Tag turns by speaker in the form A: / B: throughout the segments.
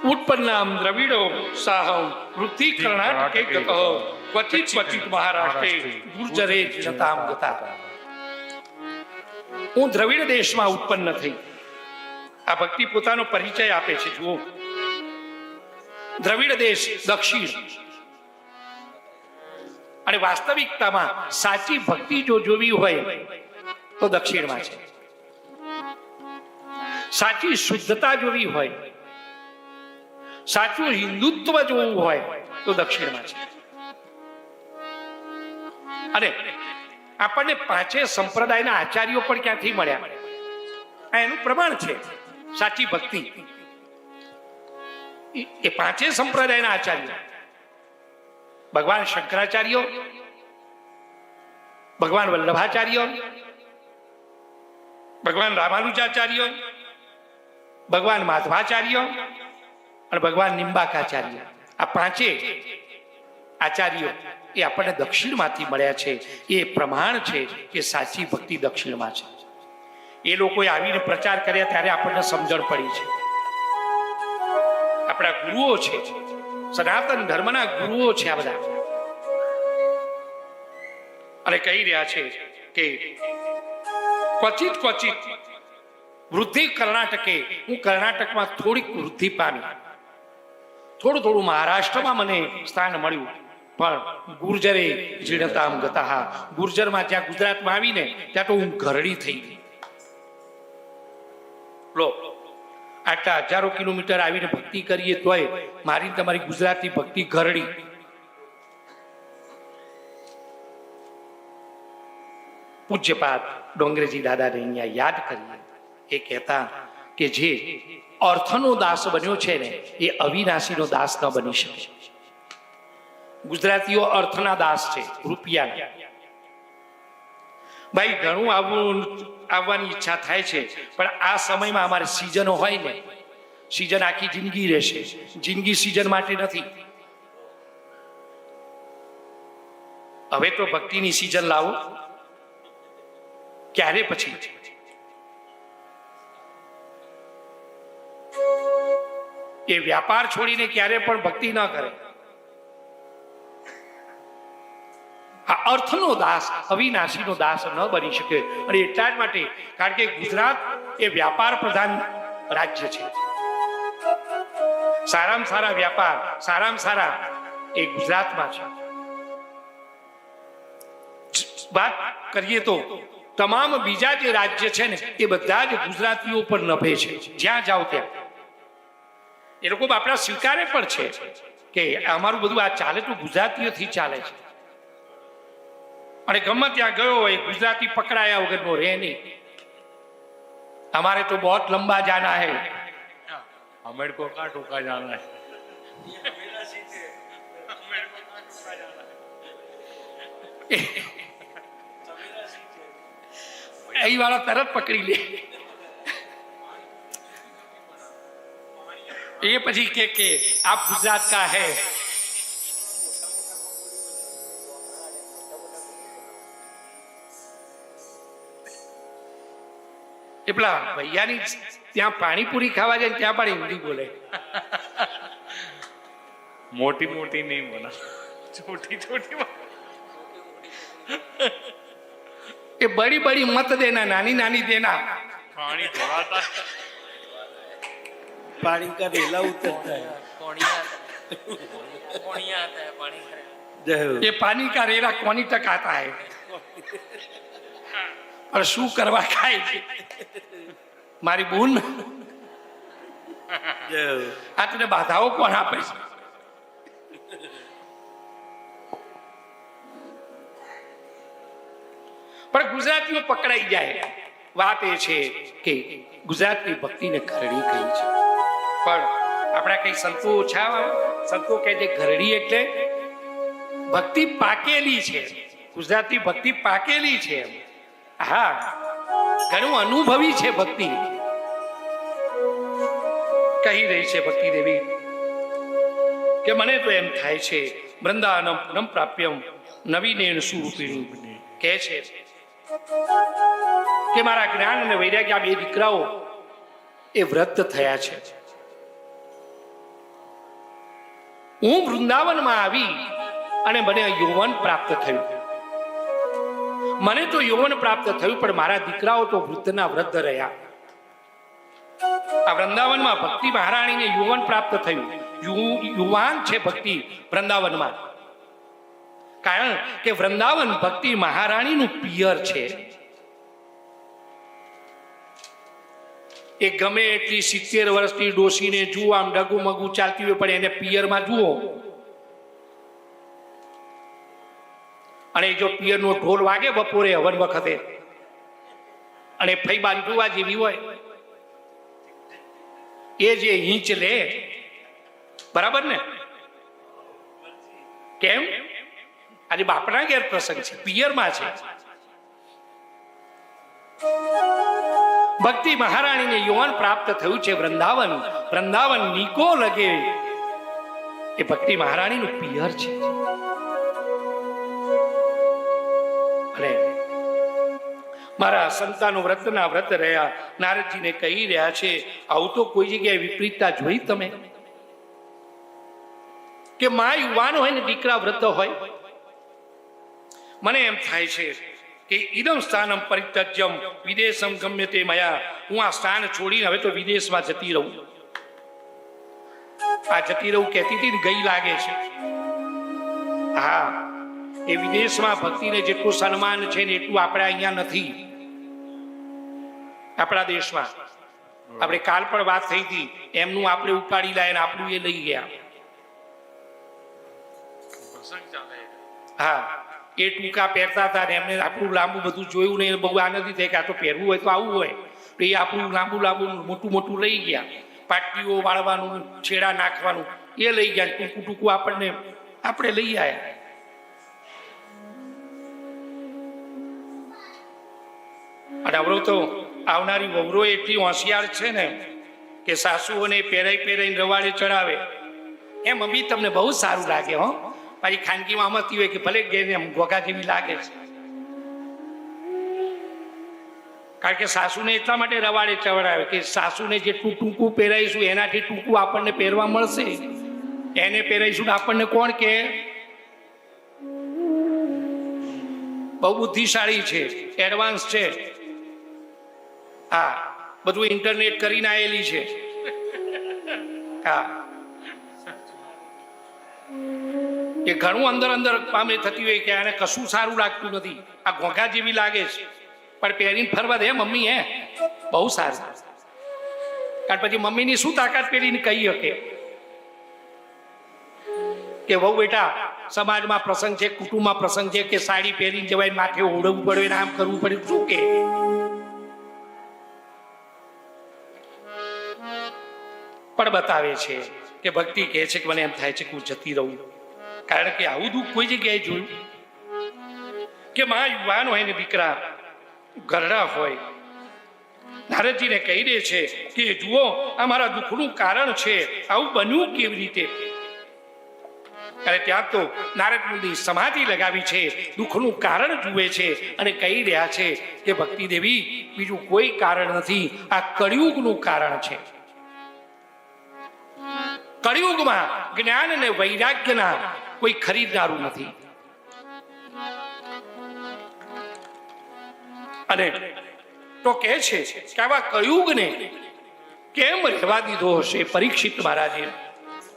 A: उत्पन्नाम द्रविड़ो साहम वृत्ति कर्णाटके गतः क्वचित क्वचित महाराष्ट्रे गुर्जरे जनताम गता। હું દ્રવિડ દેશમાં ઉત્પન્ન થઈ. આ ભક્તિ પોતાનો પરિચય આપે છે. જુઓ, દ્રવિડ દેશ દક્ષિણ, અને વાસ્તવિકતામાં સાચી ભક્તિ જો જોવી હોય તો દક્ષિણમાં છે. સાચી શુદ્ધતા જોવી હોય, સાચું હિન્દુત્વ જોવું હોય તો દક્ષિણમાં છે. અને આપણને પાંચે સંપ્રદાયના આચાર્યો પણ ક્યાંથી મળ્યા? આ એનું પ્રમાણ છે. સાચી ભક્તિ એ પાંચે સંપ્રદાયના આચાર્યો, ભગવાન શંકરાચાર્ય, ભગવાન વલ્લભાચાર્ય, ભગવાન રામાનુજાચાર્ય, ભગવાન માધવાચાર્ય અને ભગવાન નિંબાકાચાર્ય. આ પાંચે આચાર્યો એ આપણને દક્ષિણમાંથી મળ્યા છે. એ પ્રમાણ છે કે સાચી ભક્તિ દક્ષિણમાં છે. એ લોકોએ આવીને પ્રચાર કર્યા ત્યારે આપણને સમજણ પડી છે. આપણા ગુરુઓ છે, સનાતન ધર્મના ગુરુઓ છે આ બધા, અને કહી રહ્યા છે કે ક્વચિત ક્વચિત વૃદ્ધિ કર્ણાટકે, હું કર્ણાટકમાં થોડીક વૃદ્ધિ પામી, થોડું થોડું મહારાષ્ટ્રમાં મને સ્થાન મળ્યું, પણ ગુર્જરે જીર્ણતામ ગતા, ગુર્જરમાં જ્યાં ગુજરાતમાં આવીને ત્યાં તો હું ઘરડી થઈ ગઈ. લો, આટલા હજારો કિલોમીટર આવીને ભક્તિ કરીએ તોય મારી તમારી ગુજરાતી ભક્તિ ઘરડી. પૂજ્યપાદ ડોંગરેજી દાદાને અહીંયા યાદ કરીએ. એ કહેતા કે જે અર્થનો દાસ બન્યો છે ને એ અવિનાશીનો દાસ ન બની શકે. ગુજરાતીઓ અર્થના દાસ છે, રૂપિયા. ભાઈ ઘણું આવવાની ઈચ્છા થાય છે, પણ આ સમયમાં અમારે સિઝનો હોય ને, સિઝન આખી જિંદગી રહેશે. જિંદગી સિઝન માટે નથી. હવે તો ભક્તિની સિઝન લાવો. ક્યારે પછી? એ વ્યાપાર છોડીને ક્યારે પણ ભક્તિ ન કરે. આ અર્થનો દાસ, અવિનાશીનો દાસ ન બની શકે. અને એટલા જ માટે, કારણ કે ગુજરાત એ વ્યાપાર પ્રધાન રાજ્ય છે. સારામાં સારા વ્યાપાર, સારામાં સારા એ ગુજરાતમાં છે. વાત કરીએ તો તમામ બીજા જે રાજ્ય છે ને એ બધા જ ગુજરાતીઓ પર નભે છે. જ્યાં જાઓ ત્યાં એ લોકો આપણા સ્વીકારે પણ છે કે અમારું બધું આ ચાલે તો ગુજરાતીઓથી ચાલે છે. અને ગમે ત્યાં ગયો હોય ગુજરાતી પકડાયા વગરનો રહે નહીં. हमारे तो बहुत लंबा जाना है,
B: हमें को का टूका जाना है.
A: यही वाला तरत पकड़ी ले. ये પછી કે आप गुजरात का है. એ પેલા ભૈયાની ત્યાં પાણીપુરી ખાવા જાય ત્યાં પણ હિન્દી બોલે.
B: मोटी मोटी नहीं बोला, छोटी छोटी.
A: ये बड़ी बड़ी मत देना, नानी नानी देना.
B: पानी थोड़ा
C: पानी का रेला उतरता है,
A: ये पानी का रेला कोनी तक आता है. और શું કરવા ખાય છે મારી બૂન? આ તને બાધાઓ કોણ આપે છે? પણ ગુજરાતીઓ પકડાઈ જાય. વાત એ છે કે ગુજરાતની ભક્તિને ઘરડી કહી છે. પણ આપણા કઈ સંતો ઓછા, સંતો કહે છે ઘરડી એટલે ભક્તિ પાકેલી છે. ગુજરાતી ભક્તિ પાકેલી છે. હા, ઘણું અનુભવી છે ભક્તિ. કહી રહી છે ભક્તિ દેવી કે મને તો એમ થાય છે વૃંદાવનમ પુનઃ પ્રાપ્યમ નવીનેન સુરૂપિણી. કહે છે કે મારા જ્ઞાન અને વૈરાગ્ય આ બે દીકરાઓ એ વ્રત થયા છે. હું વૃંદાવનમાં આવી અને મને યૌવન પ્રાપ્ત થયું. મને તો યૌવન પ્રાપ્ત થયું, પણ મારા દીકરાઓ તો વૃદ્ધના વૃદ્ધ રહ્યા. આ વૃંદાવનમાં ભક્તિ મહારાણીને યૌવન પ્રાપ્ત થયું. યુવાન છે ભક્તિ વૃંદાવનમાં, કારણ કે વૃંદાવન ભક્તિ મહારાણીનું પિયર છે. એ ગમે એટલી 70 વર્ષની ડોશીને જુઓ, આમ ડગુ મગુ ચાલતી હોય, પણ એને પિયરમાં જુઓ અને જો પિયરનો ઢોલ વાગે બપોરે હવન વખતે અને ફઈબાન જોવા જેવી હોય, એ જે હિંચ લે, બરાબર ને? કેમ? આજે બાપના ઘેર પ્રસંગ છે, પિયરમાં છે. ભક્તિ મહારાણીને યૌવન પ્રાપ્ત થયું છે. વૃંદાવન, વૃંદાવન નીકો લગે એ ભક્તિ મહારાણીનું પિયર છે. અને મારા સંતાનો વ્રતના વ્રત રહ્યા. નારદજીને કહી રહ્યા છે, આવું તો કોઈ જગ્યાએ વિપરીતતા જોઈ તમે? કે માં યુવાન હોય ને દીકરા વૃદ્ધ હોય. મને એમ થાય છે કે ઇદમ સ્થાનમ પરિત્યજ્યમ વિદેશમ ગમ્યતે મયા. હું આ સ્થાન છોડીને હવે તો વિદેશમાં જતી રહું. આ જતી રહું કહેતી હતી ને, ગઈ લાગે છે. હા, એ વિદેશમાં ભક્તિને જેટલું સન્માન છે ને એટલું આપણે અહીંયા નથી. આપણા દેશમાં આપણે કાલ પણ વાત થઈ હતી, એમનું આપણે ઉપાડી લાય ને આપણું એ લઈ ગયા. હા, એ ટૂંકા પહેરતા હતા ને એમને આપણું લાંબુ બધું જોયું ને બહુ આનંદિત થાય કે આ તો પહેરવું હોય તો આવું હોય. તો એ આપણું લાંબુ લાંબુ મોટું મોટું લઈ ગયા. પાટીઓ વાળવાનું, છેડા નાખવાનું એ લઈ ગયા. ટૂંકું ટૂંકું આપણે લઈ આવ્યા. અને આવડો તો આવનારી વહુરો એટલી હોશિયાર છે ને કે સાસુઓને પહેરાઈને રવાડે ચડાવે. એમ મમ્મી તમને બહુ સારું લાગે હો. મારી ખાનગીમાં આમતી હોય કે ભલે ઘેર એમ ઘોઘા જેવી લાગે છે. કારણ કે સાસુને એટલા માટે રવાડે ચડાવે કે સાસુને જેટલું ટૂંકું પહેરાઈશું એનાથી ટૂંકું આપણને પહેરવા મળશે. એને પહેરાઈશું આપણને કોણ કે બહુ બુદ્ધિશાળી છે, એડવાન્સ છે. હા, બધું ઇન્ટરનેટ કરીને આવેલી છે. હા, એ ઘણું અંદર પામે થતી હોય કે આને કશું સારું લાગતું નથી, આ ઘોઘા જેવી લાગે છે, પણ પહેરીને ફરવા દે મમ્મી, હે બહુ સારું. કારણ પછી મમ્મીની શું તાકાત પહેરીને કહી શકે કે વહુ બેટા સમાજમાં પ્રસંગ છે, કુટુંબમાં પ્રસંગ છે, કે સાડી પહેરીને જવાય, માથે ઓઢવું પડે, આમ કરવું પડે, શું કે? પણ બતાવે છે કે ભક્તિ કહે છે કે મને એમ થાય છે કે હું જતી રહું. કારણ કે આવું દુઃખ કોઈ જગ્યાએ જોયું કે માં યુવાન હોય ને દીકરા ઘરડા હોય. નારદજીને કહી દે છે કે જુઓ, આ મારા દુઃખનું કારણ છે, આવું બન્યું કેવી રીતે? અને ત્યાં તો નારદ મુનિ સમાધિ લગાવી છે, દુઃખનું કારણ જુએ છે અને કહી રહ્યા છે કે ભક્તિ દેવી, બીજું કોઈ કારણ નથી, આ કળિયુગનું કારણ છે. કળિયુગમાં જ્ઞાન અને વૈરાગ્યના કોઈ ખરીદનારું નથી. અને તો કહે છે કે આવા કળિયુગને કેમ રહેવા દીધો હશે પરીક્ષિત મહારાજે?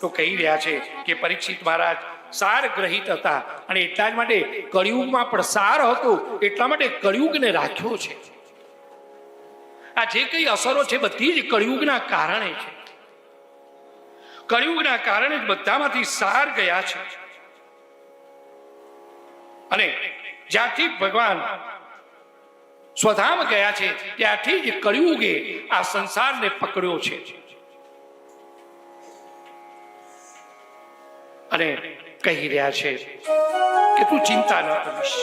A: તો કહી રહ્યા છે કે પરીક્ષિત મહારાજ સાર ગ્રહિત હતા અને એટલા જ માટે કળિયુગમાં પણ સાર હતો, એટલા માટે કળિયુગને રાખ્યો છે. આ જે કઈ અસરો છે બધી જ કળિયુગના કારણે છે. કળિયુગના કારણે જ બધામાંથી સાર ગયા છે. અને જ્યાંથી ભગવાન સ્વધામ ગયા છે ત્યાંથી જ કળિયુગે આ સંસારને પકડ્યો છે. અને કહી રહ્યા છે કે તું ચિંતા ન કરીશ.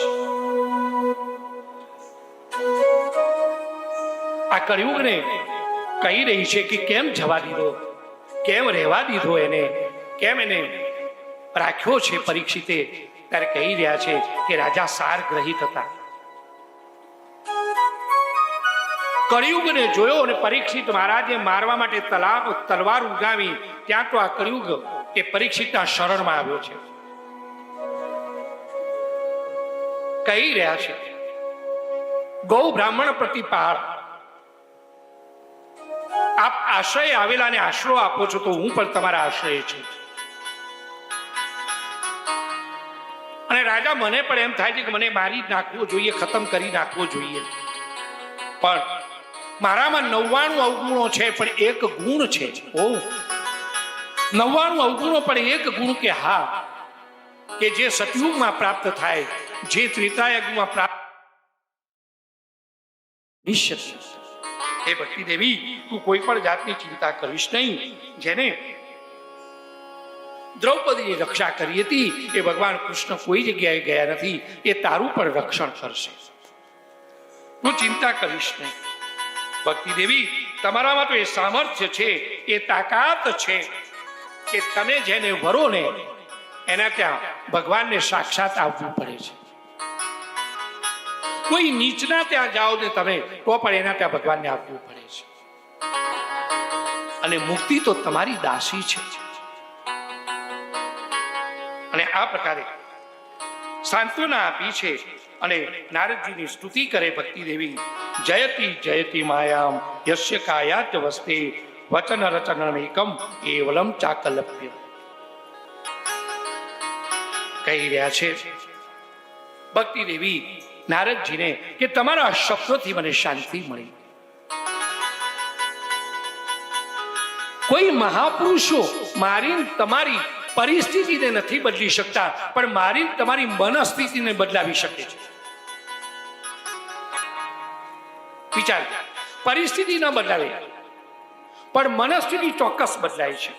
A: આ કળિયુગને કહી રહી છે કે કેમ જવા દીધો, કેમ રહેવા દીધો એને, કેમ એને રાખ્યો છે પરીક્ષિતે? ત્યારે કહી રહ્યા છે કે રાજા સાર ગ્રહિત હતા. કળિયુગને જોયો અને પરીક્ષિત મહારાજે મારવા માટે તલવાર ઉગાવી. ત્યાં તો આ કળિયુગ એ પરીક્ષિતના શરણમાં આવ્યો છે. કહી રહ્યા છે, ગૌ બ્રાહ્મણ પ્રતિપાળ, આપ આશ્રય આવેલાને આશરો આપો છો તો હું પણ તમારા આશ્રય છું. અને રાજા, મને પણ એમ થાય છે કે મને મારી જ નાખવો જોઈએ, ખતમ કરી નાખવો જોઈએ, પણ મારામાં 99 અવગુણો છે પણ એક ગુણ છે. ઓ 99 અવગુણો પણ એક ગુણ કે હા, કે જે સતયુગમાં પ્રાપ્ત થાય, જે ત્રેતાયુગમાં પ્રાપ્ત. હે ભક્તિ દેવી, તું કોઈ પણ જાતની ચિંતા કરીશ નહીં. જેને દ્રૌપદીની રક્ષા કરી હતી એ ભગવાન કૃષ્ણ કોઈ જગ્યાએ ગયા નથી, એ તારું પણ રક્ષણ કરશે. તું ચિંતા કરીશ નહીં. ભક્તિ દેવી, તમારામાં તો એ સામર્થ્ય છે, એ તાકાત છે કે તમે જેને વરો ને એના ત્યાં ભગવાનને સાક્ષાત આવવું પડે છે. કોઈ નીચના ત્યાં જાઓ ને તમે તો પણ એના ત્યાં ભગવાનને આપવું પડે છે. અને મુક્તિ તો તમારી દાસી છે. અને આ પ્રકારે સાંત્વના આપી છે. અને નારદજીની સ્તુતિ કરે ભક્તિ દેવી. જયતિ જયતિ માયામ યસ્ય કાયાચ વસ્તે વચન રચનમેકમ કેવલમ ચાકલપ્ય. કહી રહ્યા છે ભક્તિ દેવી નારદજીને કે તમારા શબ્દોથી મને શાંતિ મળી. કોઈ મહાપુરુષો મારી તમારી પરિસ્થિતિને નથી બદલી શકતા, પણ મારી તમારી મનસ્થિતિને બદલાવી શકે છે. વિચાર, પરિસ્થિતિ ન બદલાવે પણ મનસ્થિતિ ચોક્કસ બદલાય છે.